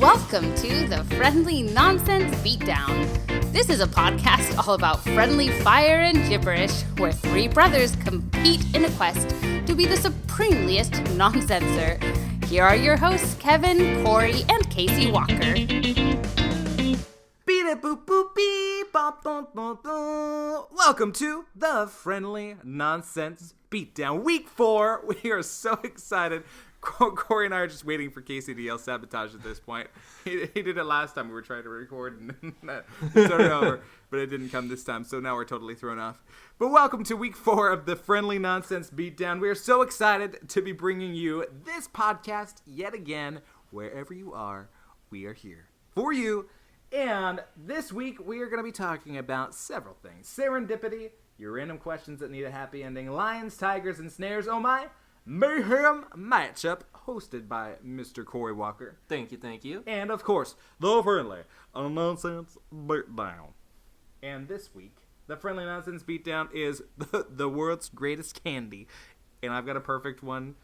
Welcome to the Friendly Nonsense Beatdown. This is a podcast all about friendly fire and gibberish, where three brothers compete in a quest to be the supremeliest nonsenser. Here are your hosts, Kevin, Corey, and Casey Walker. Beat it, boop, boop, beep, bop, bop, bop, bop. Welcome to the Friendly Nonsense Beatdown. Week 4. We are so excited. Corey and I are just waiting for Casey to yell sabotage at this point. He did it last time we were trying to record and it started over, but it didn't come this time, so now we're totally thrown off. But welcome to week 4 of the Friendly Nonsense Beatdown. We are so excited to be bringing you this podcast yet again. Wherever you are, we are here for you. And this week we are going to be talking about several things. Serendipity, your random questions that need a happy ending, lions, tigers, and snares, oh my, mayhem matchup, hosted by Mr. Corey Walker. Thank you. And, of course, the Friendly Nonsense Beatdown. And this week, the Friendly Nonsense Beatdown is the world's greatest candy. And I've got a perfect one,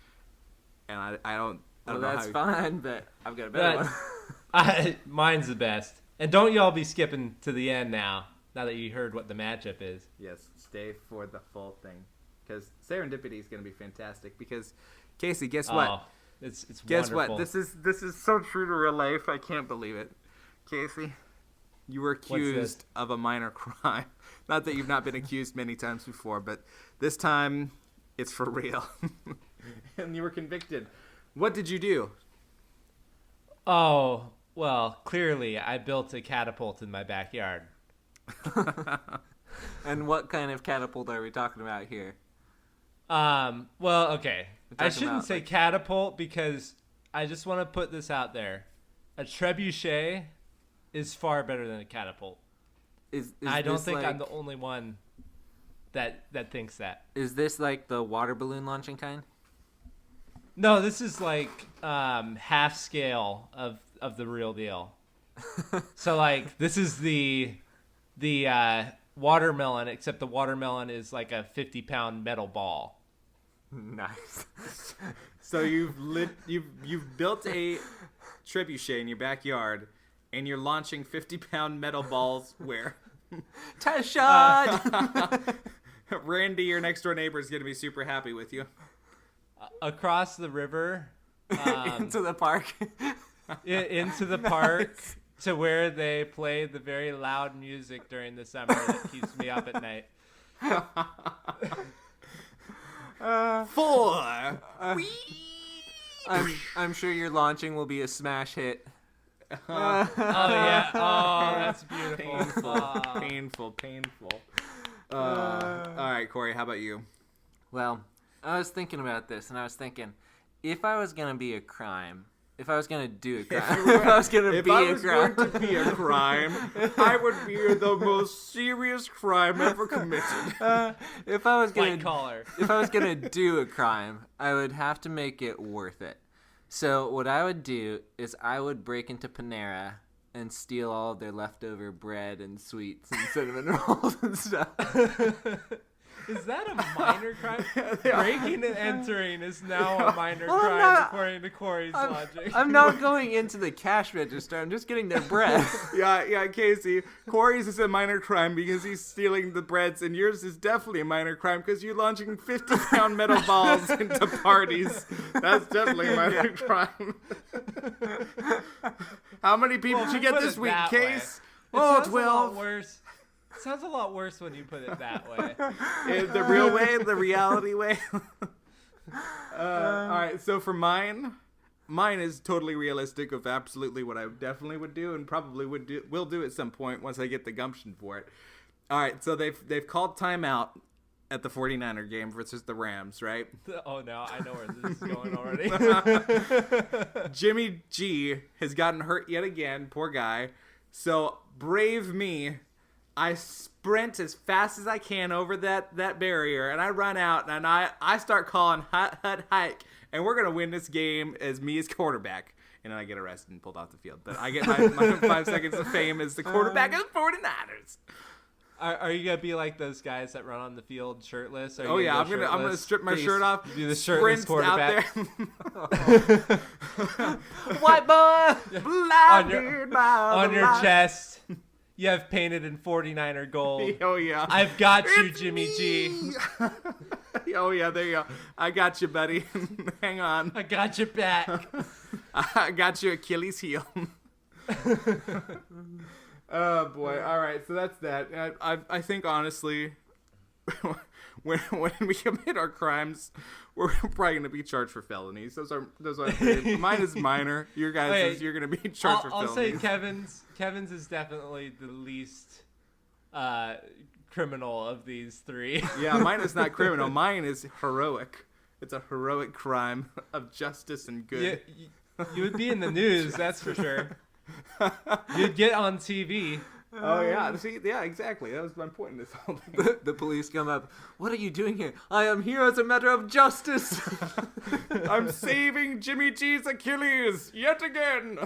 and I don't know that's fine, but I've got a better one. Mine's the best. And don't y'all be skipping to the end now that you heard what the matchup is. Yes, stay for the full thing. Because serendipity is going to be fantastic. Because, Casey, guess what? It's guess wonderful. what? This is so true to real life. I can't believe it. Casey, you were accused of a minor crime. Not that you've not been accused many times before, but this time it's for real. And you were convicted. What did you do? Oh, well, clearly I built a catapult in my backyard. And what kind of catapult are we talking about here? Well, okay. I shouldn't about, say catapult because I just want to put this out there. A trebuchet is far better than a catapult. I don't think I'm the only one that thinks that. Is this like the water balloon launching kind? No, this is like half scale of the real deal. So like this is the watermelon, except the watermelon is like a 50-pound metal ball. Nice. So you've built a trebuchet in your backyard, and you're launching 50-pound metal balls where? Test shot! Randy, your next door neighbor, is going to be super happy with you. Across the river. Into the park. Into the park. Nice. To where they play the very loud music during the summer that keeps me up at night. 4. I'm sure your launching will be a smash hit. Oh yeah. Oh, that's beautiful. Painful. All right, Corey, how about you? Well, I was thinking about this, and I was thinking, if I was going to be a crime, if I was going to do a crime, if I was going to be a crime, I would be the most serious crime ever committed. If I was going to do a crime, I would have to make it worth it. So what I would do is I would break into Panera and steal all of their leftover bread and sweets and cinnamon rolls and stuff. Is that a minor crime? Breaking and entering is now a minor crime, according to Corey's logic. I'm not going into the cash register. I'm just getting their bread. Yeah, Casey. Corey's is a minor crime because he's stealing the breads, and yours is definitely a minor crime because you're launching 50-pound metal balls into parties. That's definitely a minor crime. How many people did you get this week, Case? Oh, 12. Worse. Sounds a lot worse when you put it that way. The real way, the reality way. All right, so for mine is totally realistic of absolutely what I definitely would do and probably will do at some point once I get the gumption for it. All right, so they've called timeout at the 49er game versus the Rams, right? Oh, no, I know where this is going already. Jimmy G has gotten hurt yet again, poor guy. So brave me. I sprint as fast as I can over that barrier, and I run out, and I start calling hut hike, and we're going to win this game as me as quarterback. And then I get arrested and pulled off the field. But I get my 5 seconds of fame as the quarterback of the 49ers. Are you going to be like those guys that run on the field shirtless? I'm gonna strip my shirt off. Do the shirtless quarterback. Out there. White boy! On your chest, you have painted in 49er gold. Oh, yeah. I've got you, It's Jimmy me. G. Oh, yeah, there you go. I got you, buddy. Hang on. I got your back. I got your Achilles heel. Oh, boy. All right, so that's that. I think, honestly, when we commit our crimes, we're probably going to be charged for felonies. Those are mine is minor. Your guys, you're going to be charged for felonies. I'll say Kevin's is definitely the least criminal of these three. Yeah, mine is not criminal. Mine is heroic. It's a heroic crime of justice and good. You would be in the news, that's for sure. You'd get on TV. Oh, yeah. See, yeah, exactly. That was my point in this whole thing. The police come up. What are you doing here? I am here as a matter of justice. I'm saving Jimmy G's Achilles yet again.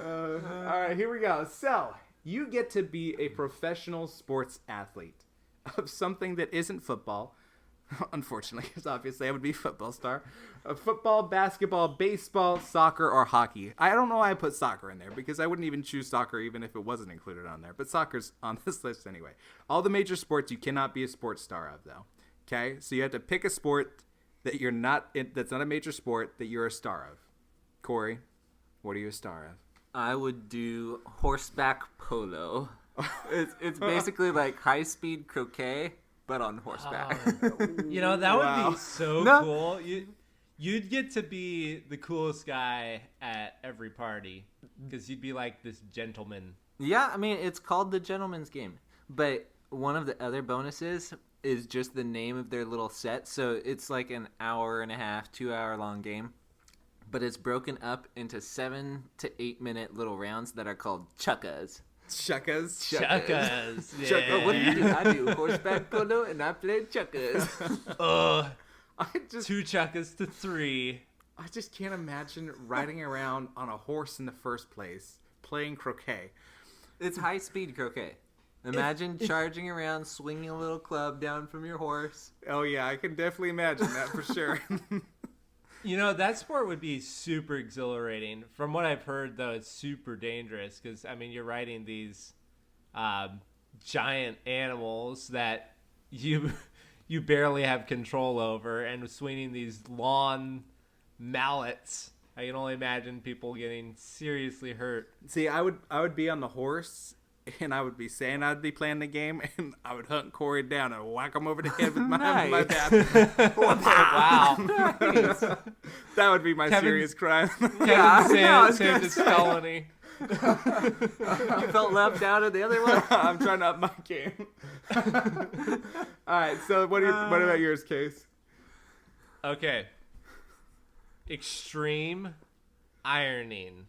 All right, here we go. So, you get to be a professional sports athlete of something that isn't football. Unfortunately, because obviously I would be a football star. Football, basketball, baseball, soccer, or hockey. I don't know why I put soccer in there because I wouldn't even choose soccer even if it wasn't included on there. But soccer's on this list anyway. All the major sports you cannot be a sports star of, though. Okay? So you have to pick a sport that you're not in, that's not a major sport that you're a star of. Corey, what are you a star of? I would do horseback polo. It's basically like high-speed croquet, but on horseback. That would be so cool. You'd get to be the coolest guy at every party because you'd be like this gentleman. Yeah, I mean, it's called the gentleman's game. But one of the other bonuses is just the name of their little set. So it's like an hour and a half, 2 hour long game. But it's broken up into 7 to 8 minute little rounds that are called chuckas. Chuckas. Yeah. What do you do? I do horseback polo and I play chuckas. Two chuckas to 3. I just can't imagine riding around on a horse in the first place, playing croquet. It's high-speed croquet. Imagine charging around, swinging a little club down from your horse. Oh, yeah, I can definitely imagine that for sure. That sport would be super exhilarating. From what I've heard, though, it's super dangerous because, I mean, you're riding these giant animals that you barely have control over and swinging these lawn mallets. I can only imagine people getting seriously hurt. See, I would be on the horse, and I would be saying I'd be playing the game, and I would hunt Corey down and whack him over the head with my bat. Wow. Nice. That would be my serious crime. Kevin saved his felony. You felt left out of the other one? I'm trying to up my game. All right, so what about yours, Case? Okay. Extreme ironing.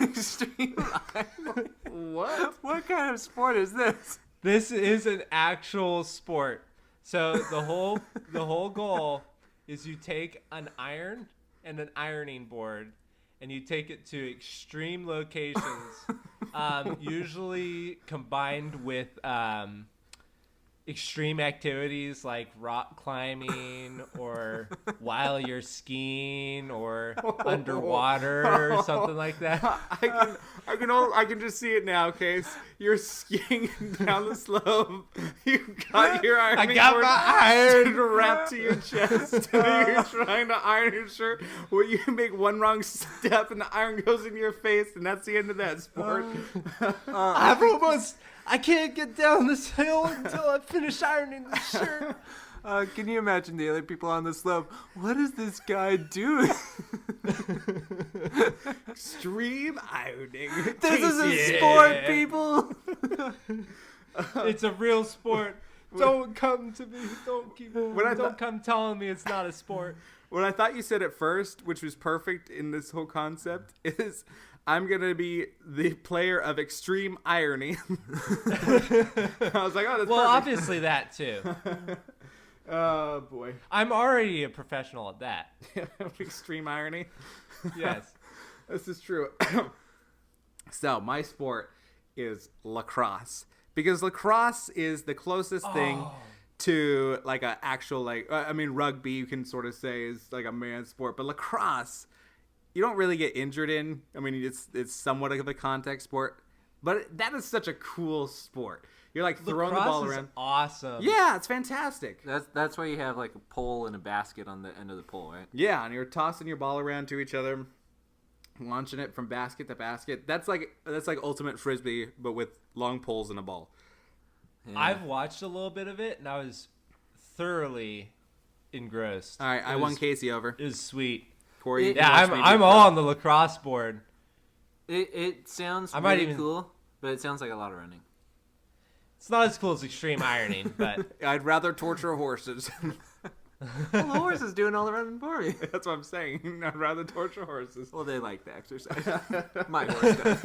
Extreme ironing? What? What kind of sport is this? This is an actual sport. So the whole goal is you take an iron and an ironing board and you take it to extreme locations, usually combined with extreme activities like rock climbing or while you're skiing or underwater or something like that. I can just see it now, Case. You're skiing down the slope. You got your ironing board. I got my iron wrapped to your chest. You're trying to iron your shirt. Well, you make one wrong step and the iron goes in your face, and that's the end of that sport. I can't get down this hill until I finish ironing the shirt. Can you imagine the other people on the slope? What is this guy doing? Extreme ironing. This is a sport, people. It's a real sport. Don't come to me. Don't come telling me it's not a sport. What I thought you said at first, which was perfect in this whole concept, is I'm going to be the player of extreme irony. I was like, oh, that's perfect. Obviously that too. Oh, boy. I'm already a professional at that. Extreme irony? Yes. This is true. So, my sport is lacrosse. Because lacrosse is the closest thing to like a actual like rugby you can sort of say is like a man's sport, but lacrosse you don't really get injured in. I mean, it's somewhat of a contact sport, but that is such a cool sport. You're like throwing the ball around. Awesome. Yeah, it's fantastic. That's why you have like a pole and a basket on the end of the pole, right? Yeah, and you're tossing your ball around to each other, launching it from basket to basket. That's like ultimate frisbee, but with long poles and a ball. Yeah. I've watched a little bit of it, and I was thoroughly engrossed. All right, I won Casey over. It was sweet. Corey, I'm all on the lacrosse board. It sounds really cool, but it sounds like a lot of running. It's not as cool as extreme ironing, but I'd rather torture horses. Well, the horse is doing all the running for me. That's what I'm saying. I'd rather torture horses. Well, they like the exercise. My horse does.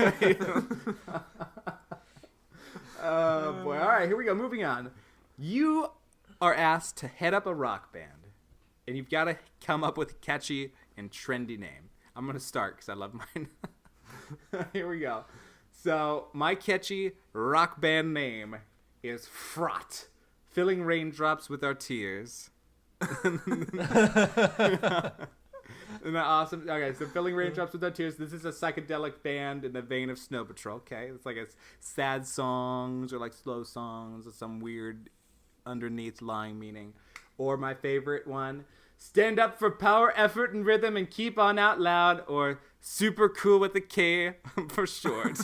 Oh, boy. All right, here we go. Moving on. You are asked to head up a rock band, and you've got to come up with a catchy and trendy name. I'm going to start because I love mine. Here we go. So, my catchy rock band name is Fraught, filling raindrops with our tears. Isn't that awesome? Okay, so filling raindrops with our tears. This is a psychedelic band in the vein of Snow Patrol. Okay, it's like a sad songs or like slow songs with some weird underneath lying meaning. Or my favorite one, stand up for power, effort, and rhythm, and keep on out loud. Or super cool with a K for short.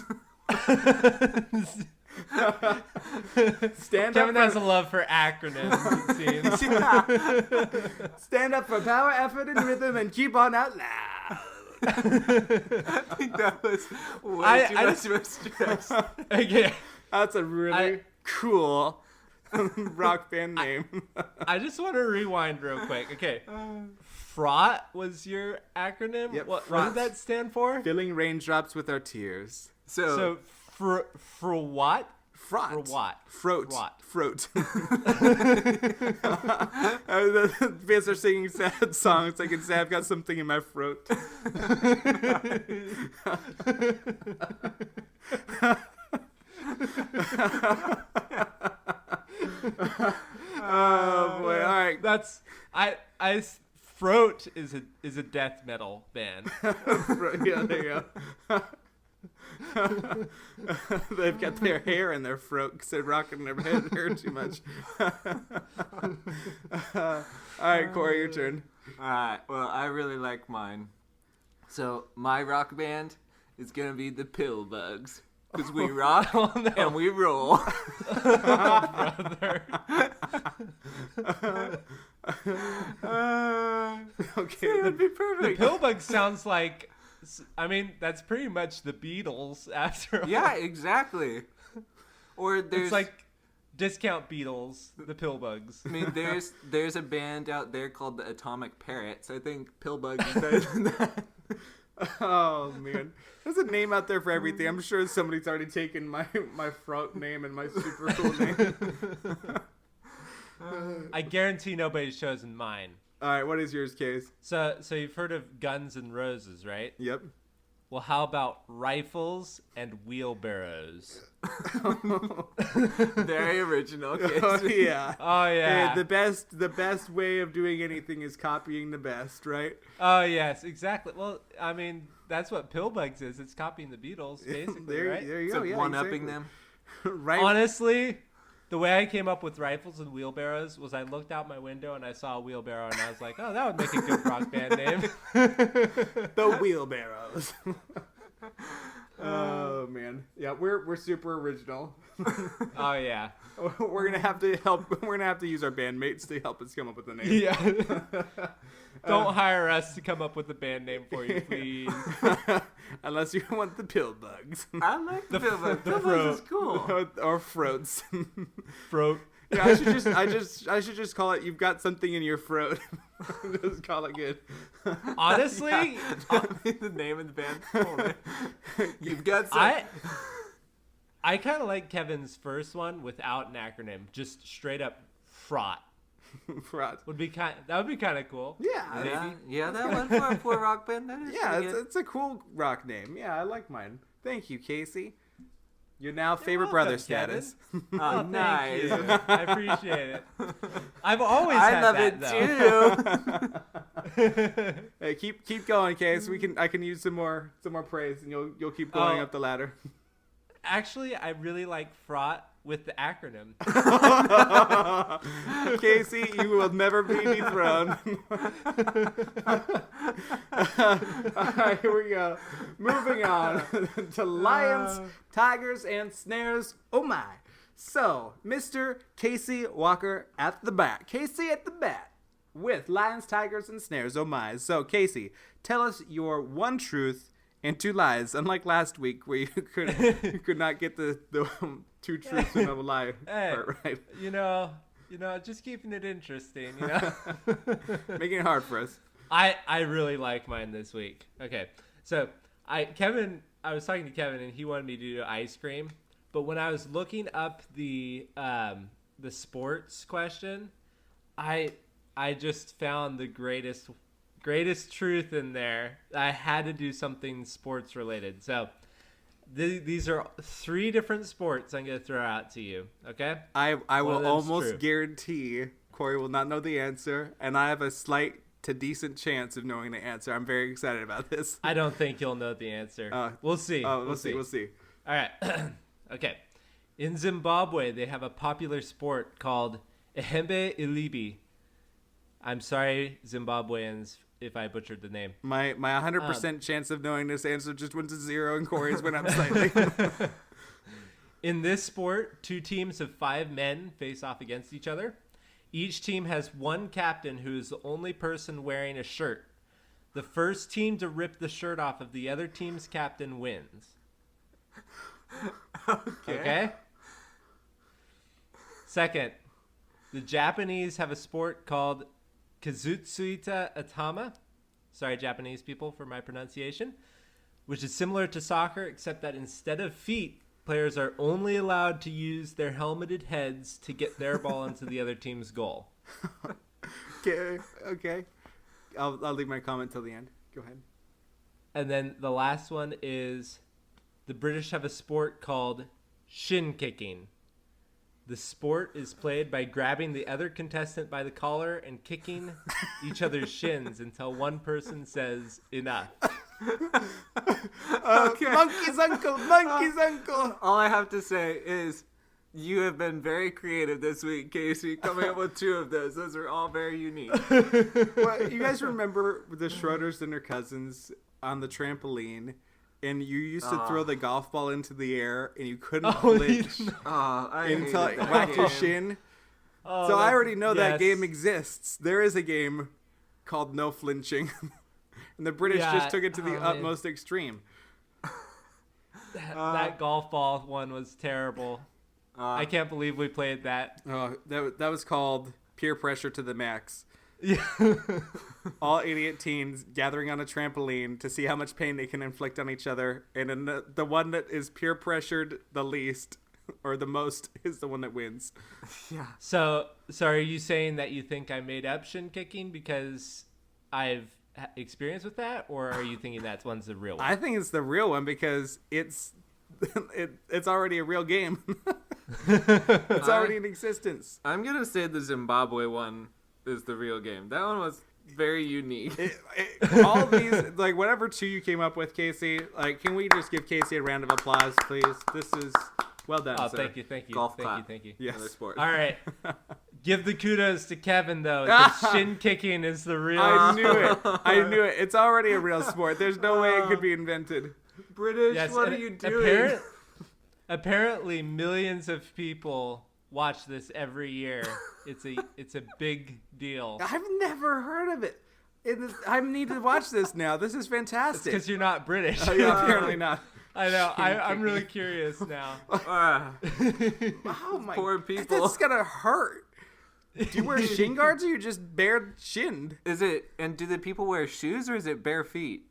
Kevin has a love for acronyms, it seems. Yeah. Stand up for power, effort, and rhythm, and keep on out loud. I think that was way too much of a stretch. Okay. That's a really cool rock band name. I just want to rewind real quick. Okay. Fraught was your acronym? Yep, what did that stand for? Filling raindrops with our tears. So for what? Fraught. For what? Froat. Fraught. Froat. The fans are singing sad songs. I can say I've got something in my throat. Oh boy! All right, that's Throat is a death metal band. Yeah, there you go. They've got their hair in their throat because they're rocking their hair too much. All right, Corey, your turn. All right. Well, I really like mine. So my rock band is gonna be the Pill Bugs because we rock and we roll. Brother. Okay, that would be perfect. The Pillbug sounds like, I mean, that's pretty much the Beatles after all. Yeah, exactly. Or there's it's like discount Beatles, the Pillbugs. I mean, there's a band out there called the Atomic Parrots. I think Pillbug is better than that. Oh man, there's a name out there for everything. I'm sure somebody's already taken my front name and my super cool name. I guarantee nobody's chosen mine. All right, what is yours, Case? So you've heard of Guns N' Roses, right? Yep. Well, how about rifles and wheelbarrows? Very original, Case. Oh yeah. Oh yeah. Hey, the best way of doing anything is copying the best, right? Oh yes, exactly. Well, I mean, that's what Pillbugs is. It's copying the Beatles, basically, right? There you So go. Yeah, one-upping exactly. them. Right. Honestly, the way I came up with rifles and wheelbarrows was I looked out my window and I saw a wheelbarrow and I was like, oh, that would make a good rock band name. The wheelbarrows. Oh man, yeah, we're super original. Oh yeah. We're gonna have to use our bandmates to help us come up with a name. Yeah. Don't hire us to come up with a band name for you, please. Unless you want the Pill Bugs. I like the Pillbug. the Pillbug is cool. Or Froats. Throat. Yeah, I should just call it. You've got something in your throat. Just call it good. Honestly, The name of the band. You've got some. I kind of like Kevin's first one without an acronym, just straight up fraught. Fraught. That would be kind of cool. Yeah. Yeah, that one for a rock band. That is Yeah, pretty good. it's a cool rock name. Yeah, I like mine. Thank you, Casey. You're now favorite brother status. Oh, nice. Thank you. I appreciate it. I've always had that, too. Hey, keep going, Case. I can use some more praise, and you'll keep going up the ladder. Actually, I really like fraught with the acronym. Casey, you will never be dethroned. All right, here we go. Moving on to lions, tigers, and snares. Oh my. So, Mr. Casey Walker at the bat. Casey at the bat with lions, tigers, and snares. Oh my. So, Casey, tell us your one truth and two lies. Unlike last week where you could not get the two truths and a lie part right. You know, just keeping it interesting, Making it hard for us. I really like mine this week. Okay. So, I was talking to Kevin and he wanted me to do ice cream, but when I was looking up the sports question, I just found the greatest truth in there. I had to do something sports related. So, these are 3 different sports I'm going to throw out to you, okay? I will almost guarantee Corey will not know the answer, and I have a slight to decent chance of knowing the answer. I'm very excited about this. I don't think you'll know the answer. We'll see. We'll see. All right. Okay. In Zimbabwe, they have a popular sport called Ehembe Ilibi. I'm sorry, Zimbabweans, if I butchered the name. My 100% chance of knowing this answer just went to 0, and Corey's went up slightly. In this sport, 2 teams of 5 men face off against each other. Each team has one captain who is the only person wearing a shirt. The first team to rip the shirt off of the other team's captain wins. Okay? Second, the Japanese have a sport called Kazutsuita Atama. Sorry, Japanese people, for my pronunciation. Which is similar to soccer, except that instead of feet, players are only allowed to use their helmeted heads to get their ball into the other team's goal. Okay. I'll leave my comment till the end. Go ahead. And then the last one is the British have a sport called shin kicking. The sport is played by grabbing the other contestant by the collar and kicking each other's shins until one person says enough. Okay. Monkey's uncle. All I have to say is you have been very creative this week, Casey, coming up with 2 of those. Those are all very unique. Well, you guys remember the Schroeders and their cousins on the trampoline, and you used to throw the golf ball into the air, and you couldn't flinch until it whacked your shin. So I already know that game exists. There is a game called No Flinching. And the British just took it to the utmost extreme. That golf ball one was terrible. I can't believe we played that. That was called peer pressure to the max. Yeah. All idiot teens gathering on a trampoline to see how much pain they can inflict on each other. And then the one that is peer pressured the least or the most is the one that wins. Yeah. So are you saying that you think I made up shin kicking because I've experience with that, or are you thinking that one's the real one? I think it's the real one because it's already a real game. It's already in existence. I'm gonna say the Zimbabwe one is the real game. That one was very unique. All of these, like whatever 2 you came up with, Casey, like can we just give Casey a round of applause, please? This is well done. Oh, sir. thank you. Golf thank clap. you. Thank you. Yes. Another sport. All right. Give the kudos to Kevin, though. The shin kicking is the real. I knew it. It's already a real sport. There's no way it could be invented. British, what are you doing? Apparently, millions of people watch this every year. It's a big deal. I've never heard of it. I need to watch this now. This is fantastic. Because you're not British. Yeah, apparently not. I know. I'm really curious now. Oh my! Poor people. That's gonna hurt. Do you wear shin guards or you just bare shinned? And do the people wear shoes or is it bare feet?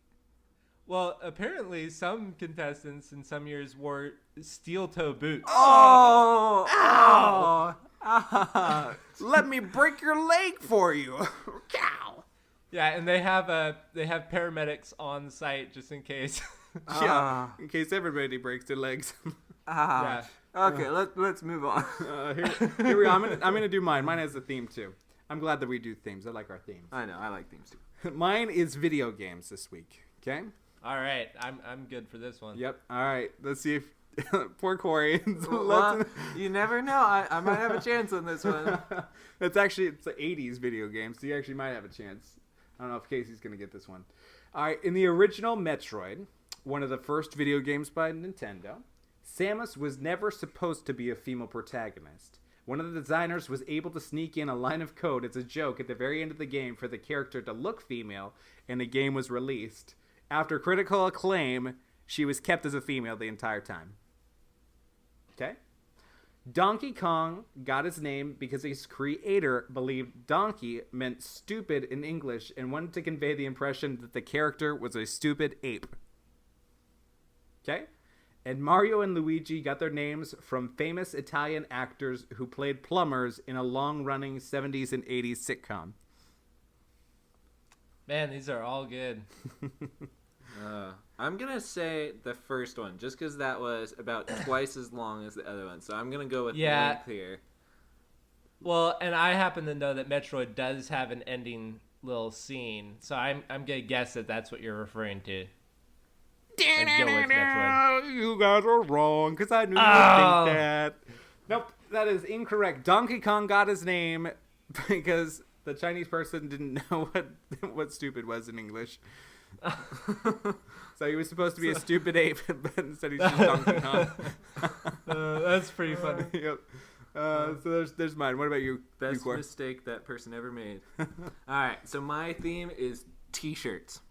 Well, apparently some contestants in some years wore steel toe boots. Oh! Ow! Let me break your leg for you. Cow. Yeah, and they have paramedics on site just in case. Yeah, in case everybody breaks their legs. Yeah. Okay, let's move on. Here we go. I'm gonna do mine. Mine has a theme too. I'm glad that we do themes. I like our themes. I know. I like themes too. Mine is video games this week. Okay. All right. I'm good for this one. Yep. All right. Let's see if poor Corey. Well, you never know. I might have a chance on this one. It's the 80s video game, so you actually might have a chance. I don't know if Casey's gonna get this one. All right. In the original Metroid, one of the first video games by Nintendo, Samus was never supposed to be a female protagonist. One of the designers was able to sneak in a line of code as a joke at the very end of the game for the character to look female, and the game was released. After critical acclaim, she was kept as a female the entire time. Okay? Donkey Kong got his name because his creator believed donkey meant stupid in English and wanted to convey the impression that the character was a stupid ape. Okay? And Mario and Luigi got their names from famous Italian actors who played plumbers in a long-running 70s and 80s sitcom. Man, these are all good. I'm going to say the first one, just because that was about twice as long as the other one. So I'm going to go with length here. Well, and I happen to know that Metroid does have an ending little scene. So I'm going to guess that that's what you're referring to. Go with Metroid. You guys are wrong, because I knew you would think that. Nope, that is incorrect. Donkey Kong got his name because the Chinese person didn't know what stupid was in English. So he was supposed to be a stupid ape, but instead he's just Donkey Kong. That's pretty funny. Yep. So there's mine. What about you? Best mistake that person ever made. All right, so my theme is T-shirts.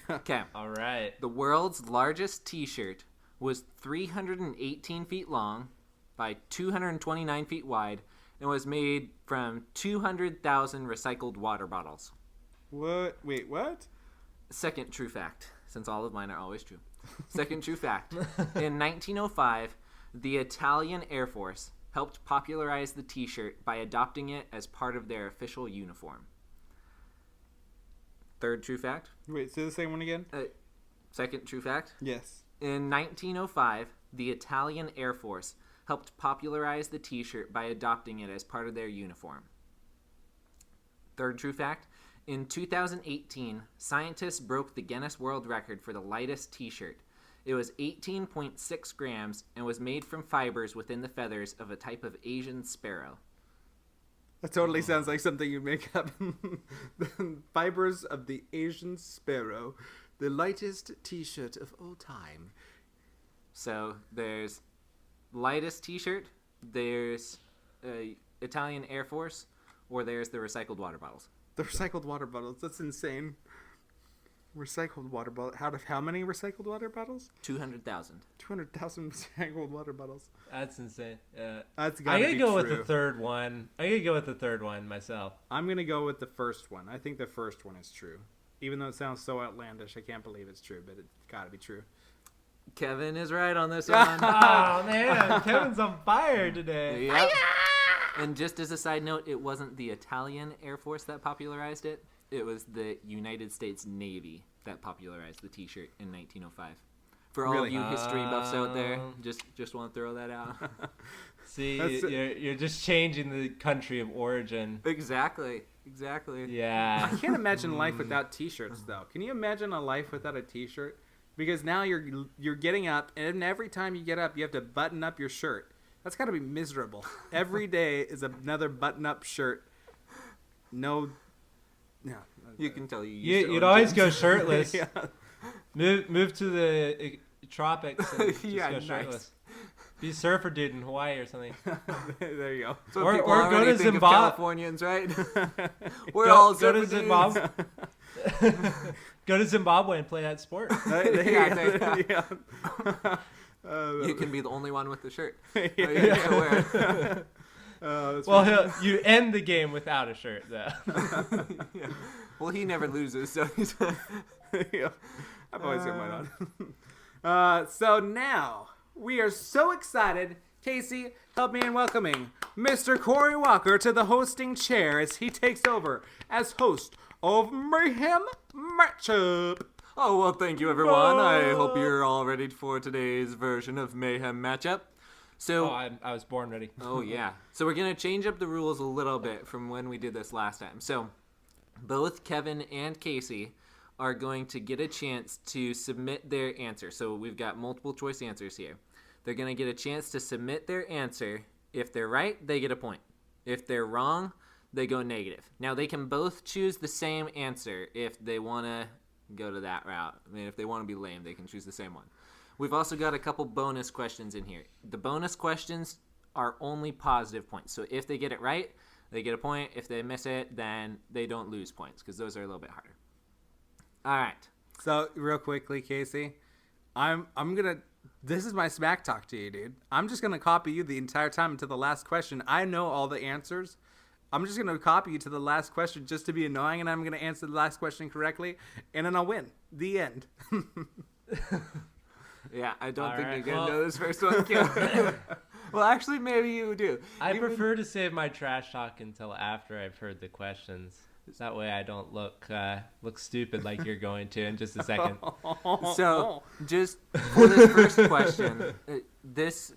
Okay. All right. The world's largest T-shirt was 318 feet long by 229 feet wide and was made from 200,000 recycled water bottles. What? Wait, what? Second true fact, since all of mine are always true. Second true fact. In 1905, the Italian Air Force helped popularize the T-shirt by adopting it as part of their official uniform. Third true fact. Wait, say the same one again? Second true fact. Yes. In 1905, the Italian Air Force helped popularize the T-shirt by adopting it as part of their uniform. Third true fact. In 2018, scientists broke the Guinness World Record for the lightest T-shirt. It was 18.6 grams and was made from fibers within the feathers of a type of Asian sparrow. That totally sounds like something you make up. The fibers of the Asian sparrow, the lightest T-shirt of all time. So there's lightest T-shirt, there's Italian Air Force, or there's the recycled water bottles. The recycled water bottles. That's insane. Recycled water bottle. Out of how many recycled water bottles? 200,000. 200,000 recycled water bottles. That's insane. That's gotta be I'm gonna go true. with the third one. I'm gonna go with the third one myself. I'm gonna go with the first one. I think the first one is true. Even though it sounds so outlandish, I can't believe it's true, but it's gotta be true. Kevin is right on this one. Oh man, Kevin's on fire today. Yep. And just as a side note, it wasn't the Italian Air Force that popularized it. It was the United States Navy that popularized the T-shirt in 1905. For all of you history buffs out there, just want to throw that out. See, you're just changing the country of origin. Exactly. Yeah. I can't imagine life without T-shirts, though. Can you imagine a life without a T-shirt? Because now you're getting up, and every time you get up, you have to button up your shirt. That's got to be miserable. Every day is another button-up shirt. No. You can tell you'd always go shirtless. Yeah. Move to the tropics and just Yeah, go nice. shirtless. Be a surfer dude in Hawaii or something. There you go. So Or go to think of Zimbabwe. Californians, right? We're all Go to surfer Zimbabwe. Go to Zimbabwe and play that sport. Yeah. You can be the only one with the shirt. Well, you end the game without a shirt, though. Yeah. Well, he never loses, so he's. Yeah. I've always got mine on. So now we are so excited. Casey, help me in welcoming Mr. Corey Walker to the hosting chair as he takes over as host of Mayhem Matchup. Oh, well, thank you, everyone. I hope you're all ready for today's version of Mayhem Matchup. So, I was born ready. Oh, yeah. So we're going to change up the rules a little bit from when we did this last time. So both Kevin and Casey are going to get a chance to submit their answer. So we've got multiple choice answers here. They're going to get a chance to submit their answer. If they're right, they get a point. If they're wrong, they go negative. Now, they can both choose the same answer if they want to go to that route. I mean, if they want to be lame, they can choose the same one. We've also got a couple bonus questions in here. The bonus questions are only positive points. So if they get it right, they get a point. If they miss it, then they don't lose points because those are a little bit harder. All right. So real quickly, Casey, I'm gonna. This is my smack talk to you, dude. I'm just gonna copy you the entire time until the last question. I know all the answers. I'm just gonna copy you to the last question just to be annoying, and I'm gonna answer the last question correctly, and then I'll win. The end. Yeah, I don't All think right, you're going to know this first one, Kim. Well, actually, maybe you do. I prefer to save my trash talk until after I've heard the questions. That way I don't look stupid like you're going to in just a second. So, just for this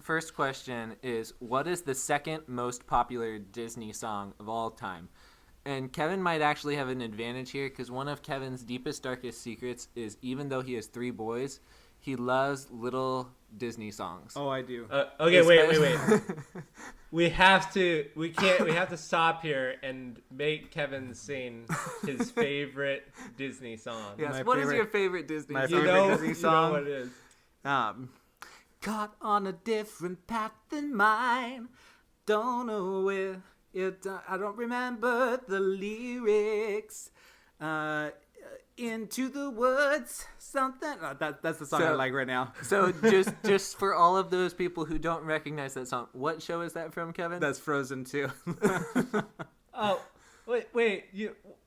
first question is, what is the second most popular Disney song of all time? And Kevin might actually have an advantage here because one of Kevin's deepest, darkest secrets is even though he has 3 boys, he loves little Disney songs. Oh, I do. Okay, wait. We have to stop here and make Kevin sing his favorite Disney song. Yes, what is your favorite Disney song? Disney song? You know what it is. Caught on a different path than mine. Don't know where I don't remember the lyrics. Into the woods, something. That's the song I like right now. So just for all of those people who don't recognize that song, what show is that from, Kevin? That's Frozen 2. Oh, wait.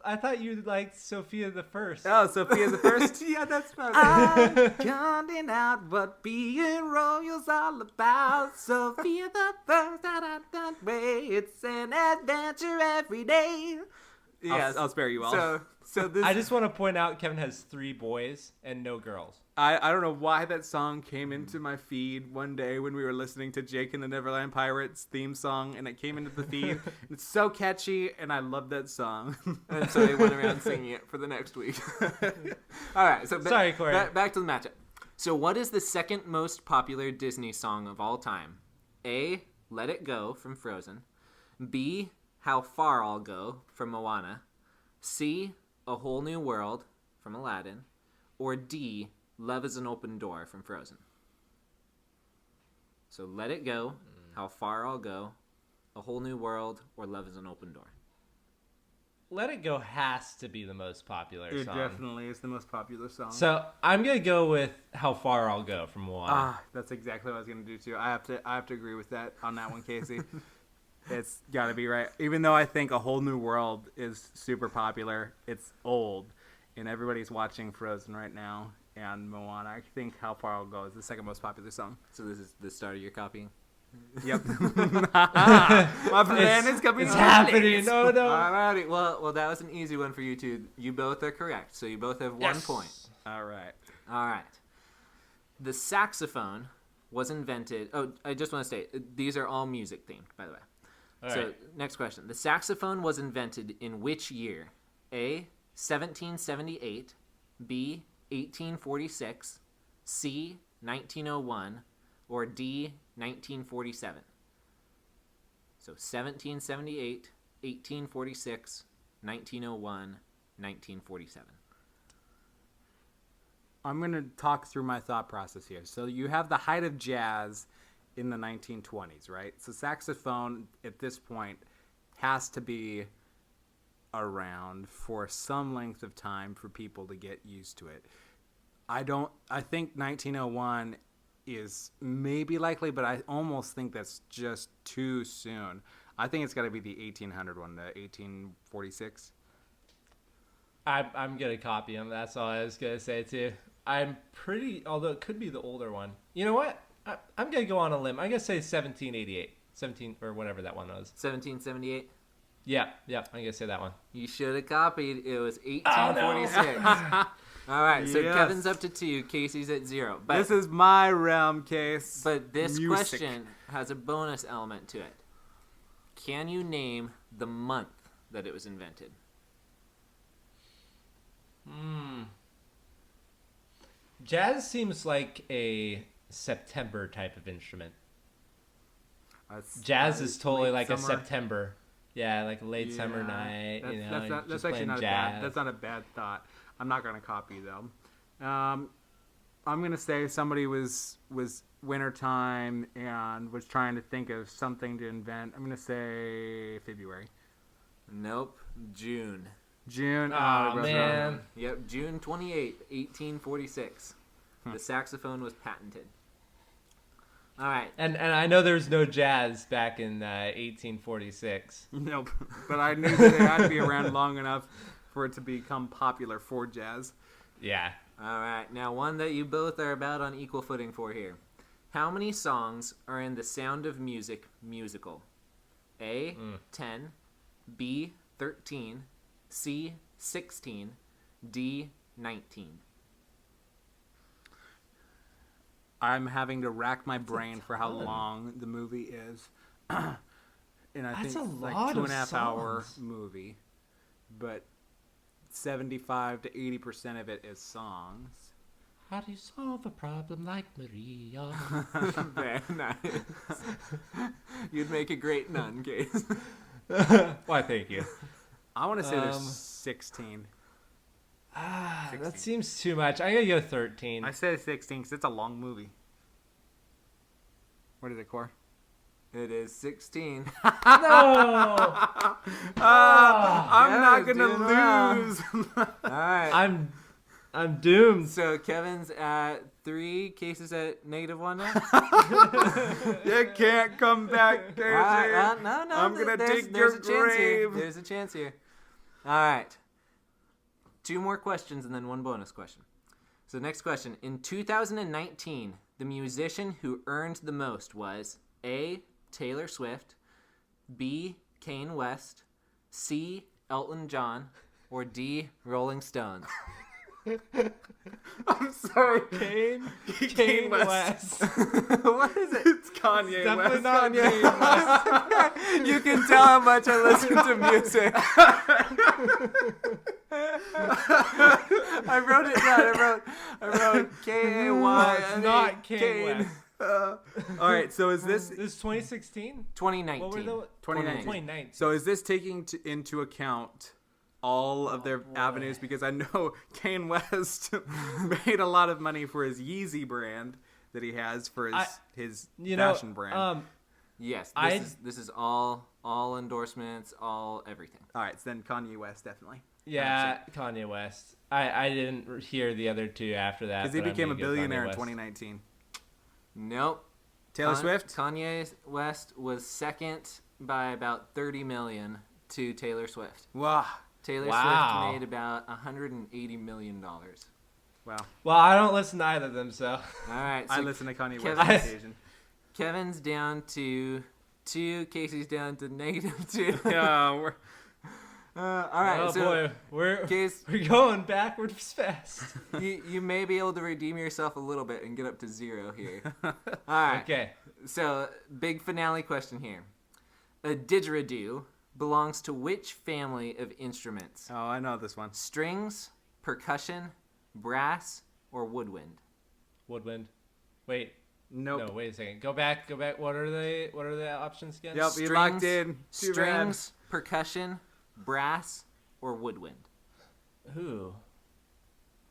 I thought you liked Sophia the First. Oh, Sophia the First? Yeah, that's not I'm finding out what being royal's all about. Sophia the First, it's an adventure every day. Yes, I'll spare you all. So this. I just want to point out Kevin has 3 boys and no girls. I don't know why that song came into my feed one day when we were listening to Jake and the Neverland Pirates theme song, and it came into the feed. It's so catchy, and I love that song. And so he went around singing it for the next week. All right, so sorry, Corey. Back to the matchup. So what is the second most popular Disney song of all time? A, Let It Go from Frozen. B, How Far I'll Go from Moana. C, A Whole New World from Aladdin. Or D, Love is an Open Door from Frozen. So Let It Go, How Far I'll Go, A Whole New World, or Love is an Open Door. Let It Go has to be the most popular It song. definitely is the most popular song. So I'm going to go with How Far I'll Go from Moana. That's exactly what I was going to do too. I have to agree with that on that one, Casey. It's got to be right. Even though I think A Whole New World is super popular, it's old, and everybody's watching Frozen right now. And Moana, I think How Far I'll Go is the second most popular song. So this is the start of your copying? Yep. My plan is coming. It's happening. No. Alrighty. Well, that was an easy one for you two. You both are correct. So you both have 1 point. All right. The saxophone was invented. Oh, I just want to say, these are all music themed, by the way. Next question. The saxophone was invented in which year? A, 1778. B, 1846. C, 1901. Or D, 1947. So 1778, 1846, 1901, 1947. I'm going to talk through my thought process here. So you have the height of jazz in the 1920s, right? So saxophone at this point has to be around for some length of time for people to get used to it. I think 1901 is maybe likely, but I almost think that's just too soon. I think it's got to be the 1800 one, the 1846. I'm going to copy him. That's all I was going to say, too. I'm pretty, although it could be the older one. You know what? I'm going to go on a limb. I'm going to say 1788. 17, or whatever that one was. 1778? Yeah, I'm going to say that one. You should have copied. It was 1846. All right, so Yes. Kevin's up to 2. Casey's at 0. But This is my realm, Case. But this Music. question has a bonus element to it. Can you name the month that it was invented? Jazz seems like a September type of instrument. Jazz is totally like summer. A September. Yeah, like a late summer night. That's actually not jazz. that's not a bad thought. I'm not gonna copy though. I'm gonna say somebody was wintertime and was trying to think of something to invent. I'm gonna say February. Nope. June. June. Oh, man. Yep, June 28, 1846. The saxophone was patented. All right. And I know there's no jazz back in 1846. Nope. But I knew that it had to be around long enough for it to become popular for jazz. Yeah. All right. Now, one that you both are about on equal footing for here. How many songs are in the Sound of Music musical? A, 10, B, 13, C, 16, D, 19. I'm having to rack my brain for how long the movie is. And I That's think a it's like lot of 2.5 hour songs. movie. But 75 to 80% of it is songs. How do you solve a problem like Maria? Very nice. You'd make a great nun, Case. Why, thank you. I want to say there's 16. That seems too much. I'm going to go 13. I say 16 because it's a long movie. What is it, Core? It is 16. No! I'm not going to doing well. lose. All right. I'm doomed. So Kevin's at 3, Casey's at -1 now. You can't come back, Casey. No. I'm going to dig there's your a chance here. grave. There's a chance here. All right. 2 more questions and then 1 bonus question. So next question. In 2019, the musician who earned the most was A, Taylor Swift, B, Kanye West, C, Elton John, or D, Rolling Stones? I'm sorry. Kanye West. What is it? It's Kanye Definitely West. not Kanye West. You can tell how much I listen to music. I wrote it down. I wrote K-A-Y. It's not Kanye West. All right, so is this... This is 2016? 2019. What were the... 2019. So is this taking into account all of their avenues? Because I know Kanye West made a lot of money for his Yeezy brand that he has for his fashion brand. Yes, this is all endorsements, all everything. All right, so then Kanye West, definitely. Yeah, Kanye West. I didn't hear the other 2 after that. Because he but I'm became a gonna go billionaire Kanye in West. 2019. Nope. Taylor Swift? Kanye West was second by about 30 million to Taylor Swift. Wow. Taylor Wow. Swift made about $180 million. Wow. Well, I don't listen to either of them, so... All right. So I listen to Kanye West Kevin- on occasion. Kevin's down to 2. Casey's down to -2. Yeah, All right. Oh, so boy. We're Case, going backwards fast. you may be able to redeem yourself a little bit and get up to 0 here. All right. Okay. So, big finale question here. A didgeridoo belongs to which family of instruments? Oh, I know this one. Strings, percussion, brass, or woodwind? Woodwind. Wait. Nope. No, wait a second. Go back. What are the options again? Yep, you locked in. Too bad. Strings, percussion, brass, or woodwind? Who?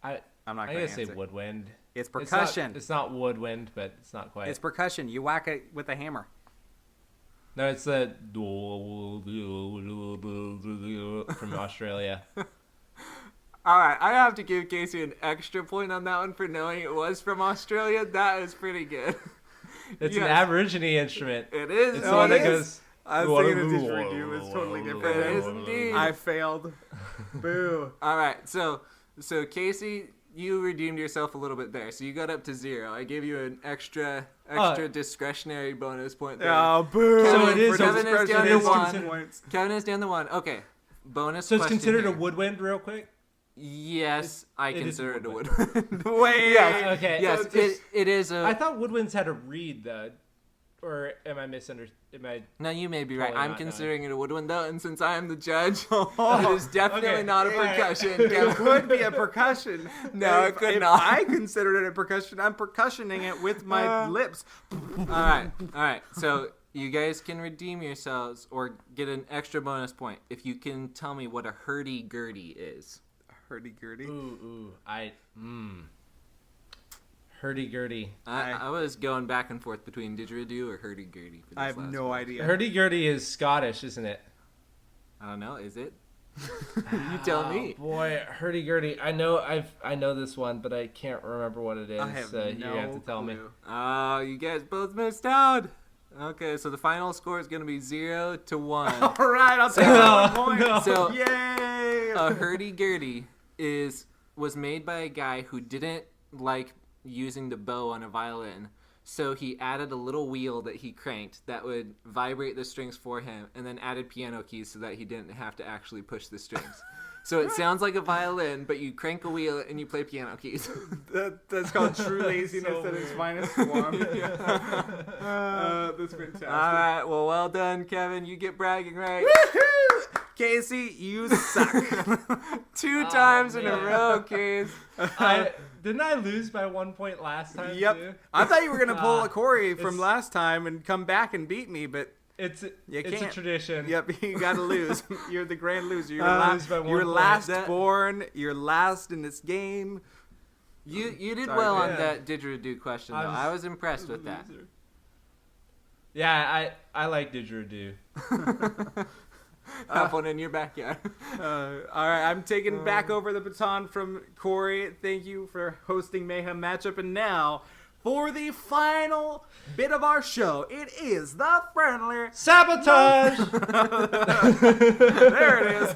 I'm not I going gotta to say answer. woodwind. It's percussion. It's not woodwind, but it's not quite. It's percussion. You whack it with a hammer. No, it's the from Australia. All right, I have to give Casey an extra point on that one for knowing it was from Australia. That is pretty good. It's Yes. an Aborigine instrument. It is. It's the one that goes. I was thinking a didgeridoo was totally different. It is indeed. I failed. Boo. All right, so Casey, you redeemed yourself a little bit there. So you got up to 0. I gave you an extra discretionary bonus point there. Oh, boo. So it is- Kevin is down to Discretion is 1. 2 points. Kevin is down to 1. Okay, bonus So it's question considered here. a woodwind, real quick. Yes, I consider it a woodwind. woodwind. Wait. Yes. Okay. Yes, So it is a. I thought woodwinds had a reed though, or am I misunderstanding? No, you may be right. Totally I'm not considering it a woodwind though, and since I am the judge, it is definitely okay. not a percussion. It Kevin. could be a percussion. No, it could not. If I considered it a percussion, I'm percussioning it with my lips. All right. So you guys can redeem yourselves or get an extra bonus point if you can tell me what a hurdy-gurdy is. Hurdy-gurdy? Hurdy-gurdy. I was going back and forth between didgeridoo or hurdy-gurdy. For this I have last no one. idea. Hurdy-gurdy is Scottish, isn't it? I don't know. Is it? You tell me. Boy, hurdy-gurdy. I know this one, but I can't remember what it is. I have so no you have to tell me. clue. Oh, you guys both missed out. Okay, so the final score is going to be 0-1. All right, I'll take 1 point. No. So Yay! a hurdy-gurdy was made by a guy who didn't like using the bow on a violin, so he added a little wheel that he cranked that would vibrate the strings for him, and then added piano keys so that he didn't have to actually push the strings. So it sounds like a violin, but you crank a wheel and you play piano keys. That's called true laziness at its finest form. That's fantastic. All right, well done, Kevin. You get bragging rights. Woohoo! Casey, you suck. 2 times in a man. row, Case. Didn't I lose by 1 point last time? Yep. Too? I thought you were going to pull a Corey from it's- last time and come back and beat me, but It's a can't. tradition. yep, you got to lose. You're the grand loser. You're, Lose by 1 you're point. last That- born. You're last in this game. You did Sorry, well man. on that didgeridoo question, though. I was impressed with that. Yeah, I like didgeridoo. Have one in your backyard. All right, I'm taking back over the baton from Corey. Thank you for hosting Mayhem Matchup. And now, for the final bit of our show, it is the friendly... Sabotage! There it is.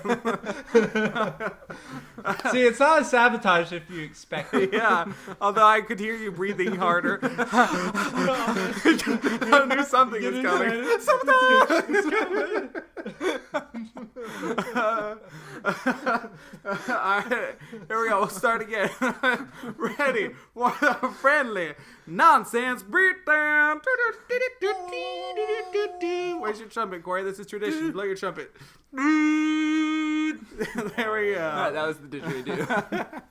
See, it's not a sabotage if you expect it. Yeah, although I could hear you breathing harder. I knew something was coming. All right, here we go. We'll start again. Ready? For the friendly nonsense beatdown. Where's your trumpet, Corey? This is tradition. Blow your trumpet. There we go. That was the didgeridoo.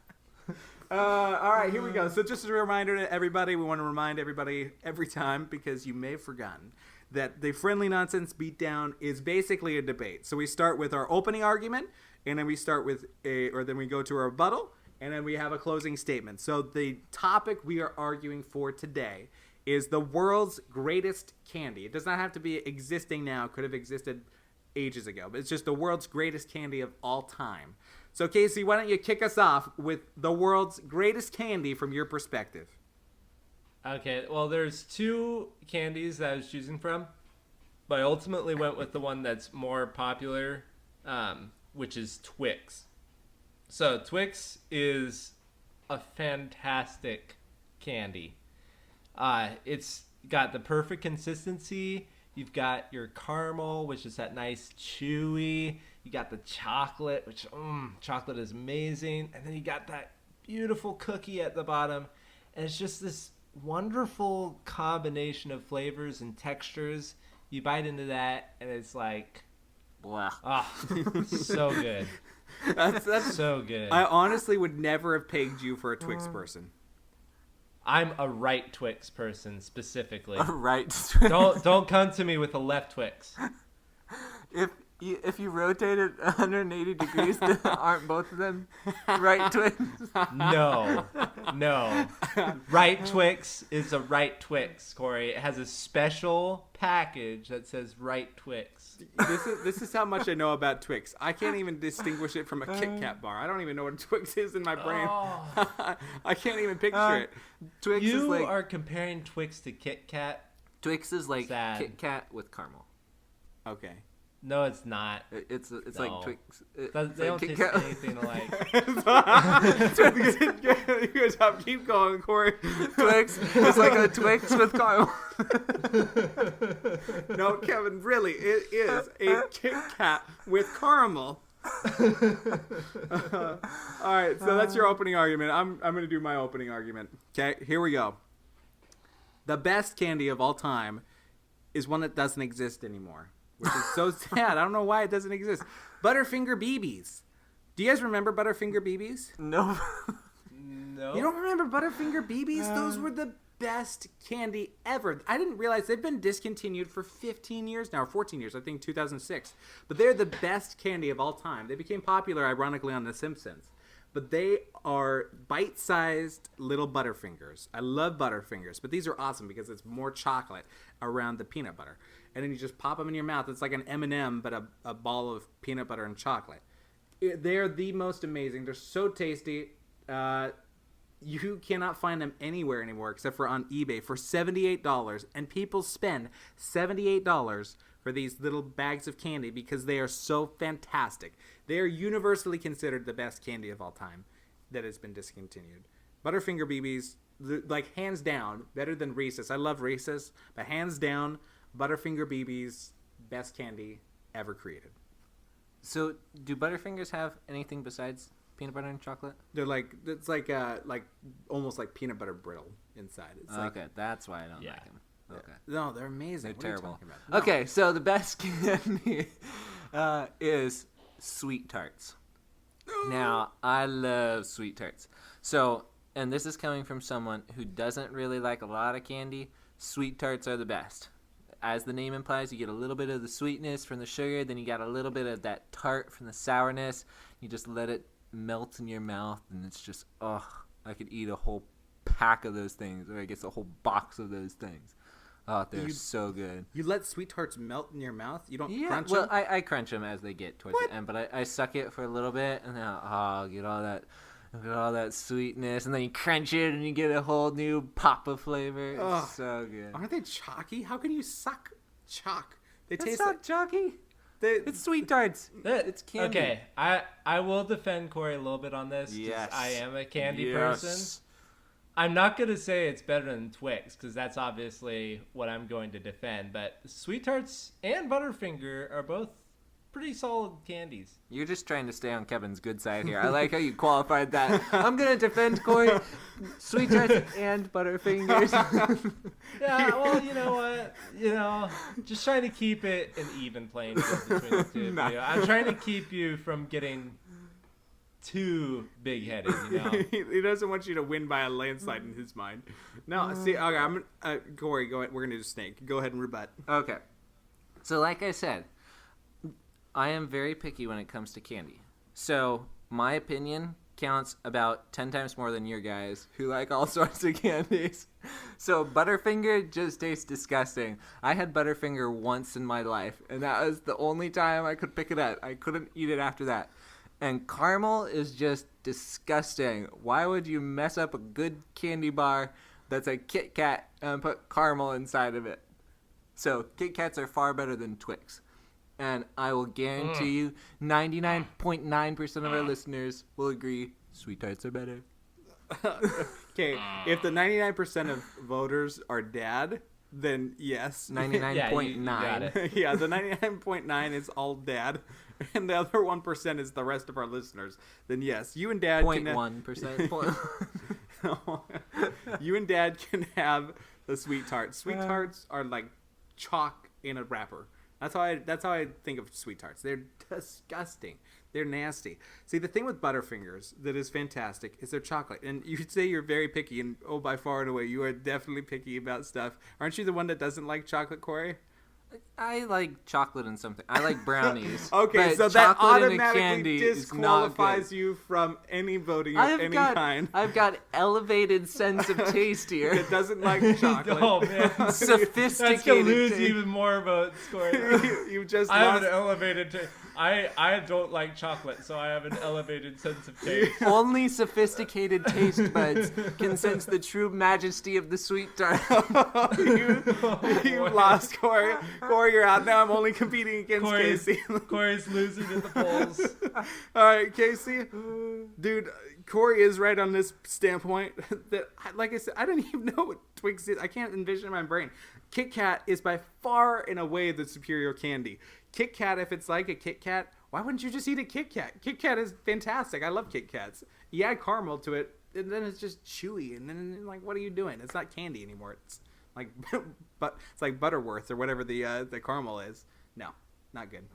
All right, here we go. So just as a reminder to everybody, we want to remind everybody every time, because you may have forgotten, that the friendly nonsense beatdown is basically a debate. So we start with our opening argument, and then we start with then we go to our rebuttal, and then we have a closing statement. So the topic we are arguing for today is the world's greatest candy. It does not have to be existing now. It could have existed ages ago, but it's just the world's greatest candy of all time. So Casey, why don't you kick us off with the world's greatest candy from your perspective? Okay, well, there's 2 candies that I was choosing from, but I ultimately went with the one that's more popular, which is Twix. So Twix is a fantastic candy. It's got the perfect consistency. You've got your caramel, which is that nice chewy. You got the chocolate, which chocolate is amazing. And then you got that beautiful cookie at the bottom. And it's just this wonderful combination of flavors and textures. You bite into that, and it's like, Blah. so good. That's So good. I honestly would never have pegged you for a Twix person. I'm a right Twix person specifically. Right. Don't come to me with a left Twix. If you rotate it 180 degrees, aren't both of them right twins? No. Right Twix is a right Twix, Corey. It has a special package that says right Twix. This is how much I know about Twix. I can't even distinguish it from a Kit Kat bar. I don't even know what a Twix is in my brain. I can't even picture it. Twix is You like are comparing Twix to Kit Kat? Twix is like Sad. Kit Kat with caramel. Okay. No, it's not. It's No. like Twix. They It's don't like Kit taste Kat. anything alike. Good job. Keep going, Corey. Twix. It's like a Twix with caramel. No, Kevin, really, it is a Kit Kat with caramel. All right, so that's your opening argument. I'm going to do my opening argument. Okay, here we go. The best candy of all time is one that doesn't exist anymore, which is so sad. I don't know why it doesn't exist. Butterfinger BBs. Do you guys remember Butterfinger BBs? No. No. You don't remember Butterfinger BBs? Those were the best candy ever. I didn't realize they've been discontinued for 15 years now, or 14 years, I think 2006. But they're the best candy of all time. They became popular, ironically, on The Simpsons. But they are bite-sized little Butterfingers. I love Butterfingers, but these are awesome because it's more chocolate around the peanut butter. And then you just pop them in your mouth. It's like an M&M, but a ball of peanut butter and chocolate. They're the most amazing. They're so tasty. You cannot find them anywhere anymore except for on eBay for $78. And people spend $78 for these little bags of candy because they are so fantastic. They are universally considered the best candy of all time that has been discontinued. Butterfinger BBs, like hands down, better than Reese's. I love Reese's, but hands down, Butterfinger BBs, best candy ever created. So, do Butterfingers have anything besides peanut butter and chocolate? They're it's like almost like peanut butter brittle inside. It's okay, that's why I don't like them. Okay. No, they're amazing. They're what terrible. Are you talking about? No. Okay, so the best candy is sweet tarts. Now, I love sweet tarts. So, and this is coming from someone who doesn't really like a lot of candy. Sweet tarts are the best. As the name implies, you get a little bit of the sweetness from the sugar, then you got a little bit of that tart from the sourness. You just let it melt in your mouth, and it's just, I could eat a whole pack of those things, or I guess a whole box of those things. Oh, they're so good. You let sweet tarts melt in your mouth? You don't crunch them? Well, I crunch them as they get towards the end, but I suck it for a little bit, and then I'll get all that sweetness, and then you crunch it, and you get a whole new pop of flavor. It's so good. Aren't they chalky? How can you suck chalk? They taste not chalky. It's sweet tarts. It's candy. Okay, I will defend Corey a little bit on this. Yes. I am a candy person. I'm not going to say it's better than Twix, because that's obviously what I'm going to defend. But Sweet Tarts and Butterfinger are both pretty solid candies. You're just trying to stay on Kevin's good side here. I like how you qualified that. I'm going to defend Corey, Sweet Tarts and Butterfingers. Yeah, well, you know what? Just trying to keep it an even playing field between the two of you. I'm trying to keep you from getting too big-headed, He doesn't want you to win by a landslide in his mind. No, see, okay, Corey, go ahead. We're gonna do Snake. Go ahead and rebut. Okay. So, like I said, I am very picky when it comes to candy. So, my opinion counts about 10 times more than your guys who like all sorts of candies. So, Butterfinger just tastes disgusting. I had Butterfinger once in my life, and that was the only time I could pick it up. I couldn't eat it after that. And caramel is just disgusting. Why would you mess up a good candy bar that's a Kit Kat and put caramel inside of it? So Kit Kats are far better than Twix. And I will guarantee you 99.9% of our listeners will agree Sweet Tarts are better. Okay, if the 99% of voters are dad, then yes. 99.9. Yeah, the 99.9 is all dad. And the other 1% is the rest of our listeners, then yes, you and Dad 0.1%. You and Dad can have the Sweet Tarts. Sweet Tarts are like chalk in a wrapper. That's how I think of Sweet Tarts. They're disgusting. They're nasty. See, the thing with Butterfingers that is fantastic is they're chocolate. And you say you're very picky, and by far and away, you are definitely picky about stuff. Aren't you the one that doesn't like chocolate, Corey? I like chocolate and something. I like brownies. Okay, so that automatically disqualifies you from any voting of any kind. I've got elevated sense of taste here. It doesn't like chocolate. Oh, man. Sophisticated. That's going to lose even more votes, Corey. You've just I have an elevated taste. I don't like chocolate, so I have an elevated sense of taste. Only sophisticated taste buds can sense the true majesty of the sweet tart. You lost, Corey. Corey, you're out now. I'm only competing against Casey. Corey's losing in the polls. All right, Casey. Dude, Corey is right on this standpoint. That, like I said, I didn't even know what Twix is. I can't envision in my brain. Kit Kat is by far and away the superior candy. Kit Kat, if it's like a Kit Kat, Why wouldn't you just eat a Kit Kat? Kit Kat is fantastic. I love Kit Kats. You add caramel to it, and then it's just chewy. And then, like, what are you doing? It's not candy anymore. It's like, but it's like Butterworth or whatever the caramel is. No, not good.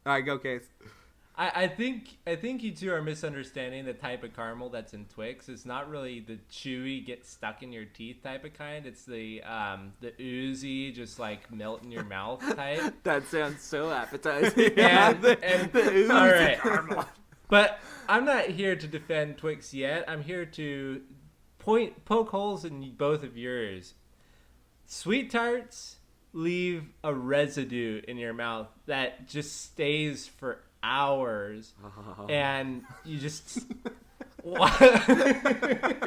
All right, go, Case. I think you two are misunderstanding the type of caramel that's in Twix. It's not really the chewy, get stuck in your teeth type of kind. It's the oozy, just like melt in your mouth type. That sounds so appetizing. And the oozy all right. caramel. But I'm not here to defend Twix yet. I'm here to poke holes in both of yours. Sweet Tarts leave a residue in your mouth that just stays for hours, and you just what? That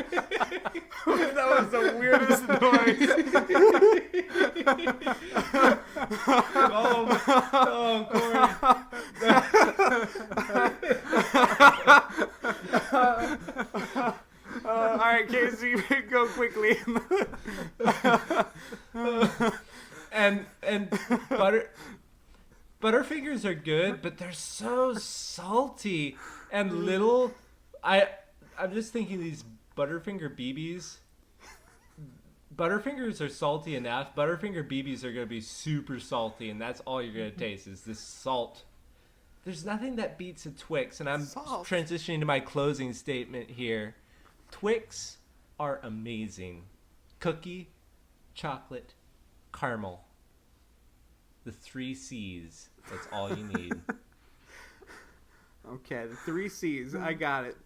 was the weirdest noise. Oh, Corey. All right, Casey, go quickly. and Butterfingers are good, but they're so salty and little. I'm just thinking these Butterfinger BBs. Butterfingers are salty enough. Butterfinger BBs are going to be super salty, and that's all you're going to taste is this salt. There's nothing that beats a Twix, and I'm transitioning to my closing statement here. Twix are amazing. Cookie, chocolate, caramel. The 3 C's. That's all you need. Okay, the 3 C's. I got it.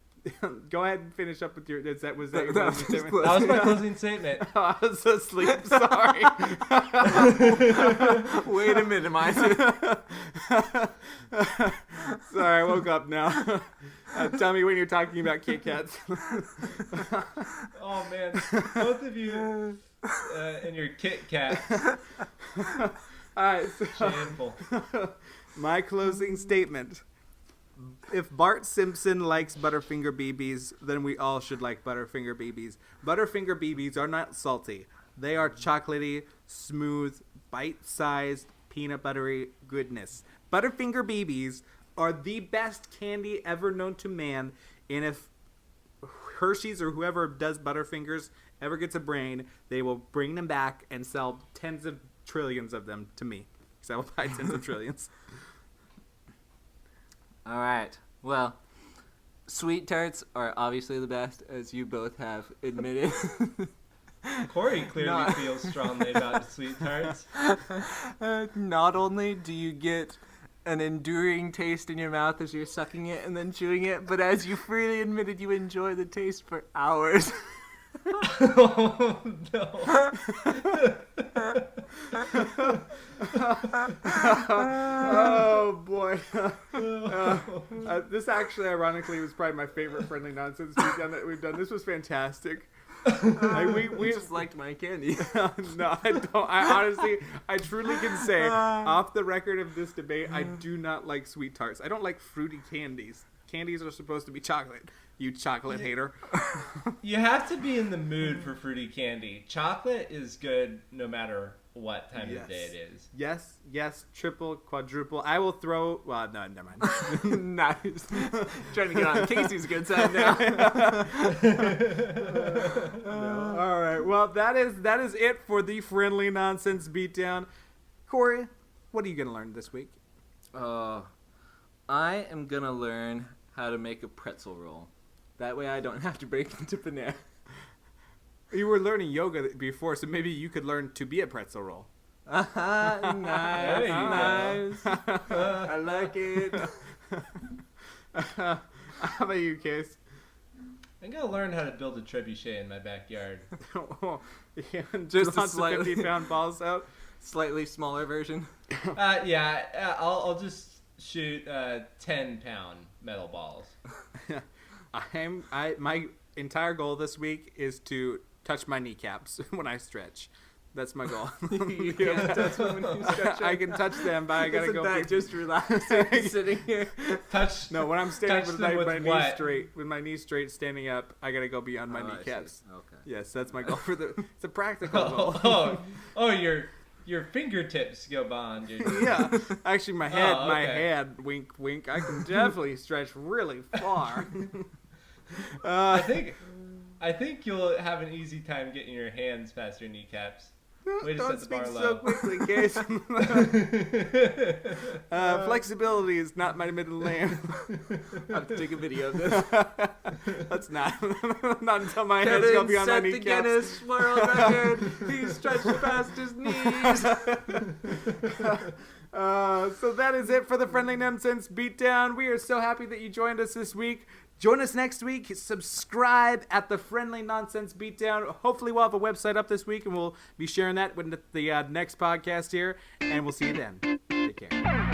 Go ahead and finish up with your. Was that your That closing statement? That was my closing statement. I was asleep. Sorry. Way to minimize it. Sorry, I woke up now. Tell me when you're talking about Kit Kats. Oh man, both of you and your Kit Kat. All right, so Shameful. my closing statement. If Bart Simpson likes Butterfinger BBs, then we all should like Butterfinger BBs. Butterfinger BBs are not salty. They are chocolatey, smooth, bite-sized, peanut buttery goodness. Butterfinger BBs are the best candy ever known to man, and if Hershey's or whoever does Butterfingers ever gets a brain, they will bring them back and sell tens of trillions of them to me. Because I will buy tens of trillions. All right. Well, Sweet Tarts are obviously the best, as you both have admitted. Corey clearly feels strongly about Sweet Tarts. Not only do you get an enduring taste in your mouth as you're sucking it and then chewing it, but as you freely admitted, you enjoy the taste for hours. Oh, no. Oh boy. This actually ironically was probably my favorite friendly nonsense we've done. This was fantastic. We just liked my candy. No, I don't. I truly can say off the record of this debate, I do not like Sweet Tarts. I don't like fruity candies. Candies are supposed to be chocolate. You chocolate hater. You have to be in the mood for fruity candy. Chocolate is good no matter what time of day it is. Yes, triple, quadruple. I will throw. Well, no, never mind. Nice. Trying to get on Casey's good side now. No. All right. Well, that is it for the friendly nonsense beatdown. Corey, what are you gonna learn this week? I am gonna learn how to make a pretzel roll. That way I don't have to break into Panera. You were learning yoga before, so maybe you could learn to be a pretzel roll. Nice. I like it. How about you, Case? I'm going to learn how to build a trebuchet in my backyard. Yeah, Just a lots of slightly 50-pound balls out. Slightly smaller version. I'll just shoot 10-pound metal balls. My entire goal this week is to touch my kneecaps when I stretch. That's my goal. You can't touch them when you stretch. I can touch them, but I gotta Isn't go. that just relaxing sitting here? No, when I'm standing touch with them my with knees what? straight, with my knees straight, standing up, I gotta go beyond my Oh, I see. kneecaps. Okay. Yes, that's my goal for the. It's a practical goal. You're your fingertips go beyond your knees. Yeah, actually, my head, Oh, okay. my head, wink, wink. I can definitely stretch really far. I think you'll have an easy time getting your hands past your kneecaps. Way to Don't set the bar speak low. so quickly, Case. Flexibility is not my middle name. I have to take a video of this. That's not until my head's going to be on my set the kneecaps. Guinness World Record. He stretched past his knees. So that is it for the Friendly Nonsense Beatdown. We are so happy that you joined us this week. Join us next week. Subscribe at the Friendly Nonsense Beatdown. Hopefully we'll have a website up this week, and we'll be sharing that with the next podcast here. And we'll see you then. Take care.